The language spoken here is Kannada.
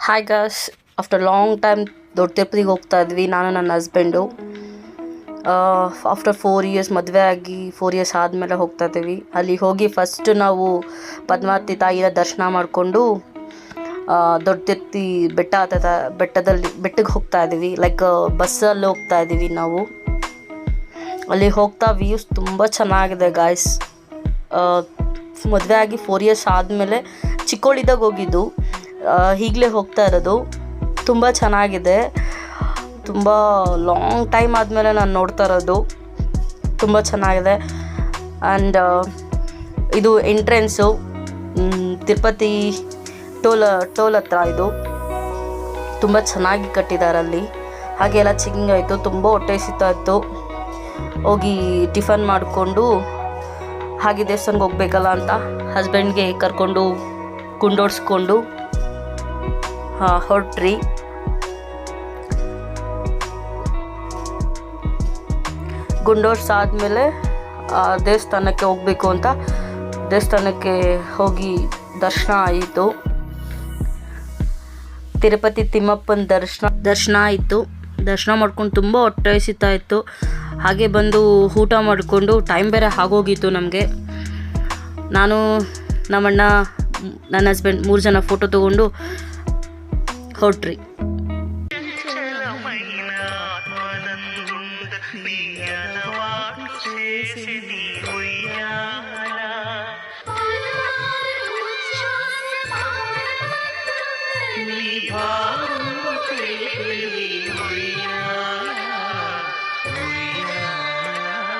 ಹಾಯ್ ಗಸ್, ಆಫ್ಟರ್ ಲಾಂಗ್ ಟೈಮ್ ದೊಡ್ಡ ತಿರುಪತಿಗೆ ಹೋಗ್ತಾ ಇದ್ವಿ ನಾನು ನನ್ನ ಹಸ್ಬೆಂಡು. ಆಫ್ಟರ್ 4 ಇಯರ್ಸ್ ಮದುವೆ ಆಗಿ 4 ಇಯರ್ಸ್ ಆದಮೇಲೆ ಹೋಗ್ತಾ ಇದ್ದೀವಿ. ಅಲ್ಲಿ ಹೋಗಿ ಫಸ್ಟು ನಾವು ಪದ್ಮಾವತಿ ತಾಯಿಯ ದರ್ಶನ ಮಾಡಿಕೊಂಡು ದೊಡ್ಡ ತಿರುಪತಿ ಬೆಟ್ಟಕ್ಕೆ ಹೋಗ್ತಾ ಇದ್ದೀವಿ. ಲೈಕ್ ಬಸ್ಸಲ್ಲಿ ಹೋಗ್ತಾ ಇದ್ದೀವಿ ನಾವು. ಅಲ್ಲಿ ಹೋಗ್ತಾ ವ್ಯೂಸ್ ತುಂಬ ಚೆನ್ನಾಗಿದೆ ಗಾಯ್ಸ್. ಮದುವೆ ಆಗಿ 4 ಇಯರ್ಸ್ ಆದಮೇಲೆ ಚಿಕ್ಕವಳಿದ್ದಾಗ ಹೋಗಿದ್ದು, ಈಗಲೇ ಹೋಗ್ತಾ ಇರೋದು. ತುಂಬ ಚೆನ್ನಾಗಿದೆ. ತುಂಬ ಲಾಂಗ್ ಟೈಮ್ ಆದಮೇಲೆ ನಾನು ನೋಡ್ತಾ ಇರೋದು. ತುಂಬ ಚೆನ್ನಾಗಿದೆ. ಆ್ಯಂಡ್ ಇದು ಎಂಟ್ರೆನ್ಸು ತಿರುಪತಿ ಟೋಲ್ ಹತ್ರ. ಇದು ತುಂಬ ಚೆನ್ನಾಗಿ ಕಟ್ಟಿದ್ದಾರೆ ಅಲ್ಲಿ. ಹಾಗೆ ಎಲ್ಲ ಚೆಕಿಂಗ್ ಆಯಿತು. ತುಂಬ ಹೊಟ್ಟೆ ಹಸಿತಾ ಇತ್ತು. ಹೋಗಿ ಟಿಫನ್ ಮಾಡಿಕೊಂಡು ಹಾಗೆ ದೇವಸ್ಥಾನಕ್ಕೆ ಹೋಗ್ಬೇಕಲ್ಲ ಅಂತ ಹಸ್ಬೆಂಡ್ಗೆ ಕರ್ಕೊಂಡು ಕುಂಡೋಡಿಸ್ಕೊಂಡು ಹೊರಟ್ರಿ. ಗುಂಡೋರ್ಸಾದ್ಮೇಲೆ ದೇವಸ್ಥಾನಕ್ಕೆ ಹೋಗಬೇಕು ಅಂತ ದೇವಸ್ಥಾನಕ್ಕೆ ಹೋಗಿ ದರ್ಶನ ಆಯಿತು. ತಿರುಪತಿ ತಿಮ್ಮಪ್ಪನ ದರ್ಶನ ಆಯಿತು. ದರ್ಶನ ಮಾಡ್ಕೊಂಡು ತುಂಬ ಹೊಟ್ಟೆ ಹಸಿತಾ ಇತ್ತು. ಹಾಗೆ ಬಂದು ಊಟ ಮಾಡಿಕೊಂಡು ಟೈಮ್ ಬೇರೆ ಆಗೋಗಿತ್ತು ನಮಗೆ. ನಾನು ನಮ್ಮಣ್ಣ ನನ್ನ ಹಸ್ಬೆಂಡ್ 3 ಜನ ಫೋಟೋ ತೊಗೊಂಡು ಹೊರಟ್ರಿ.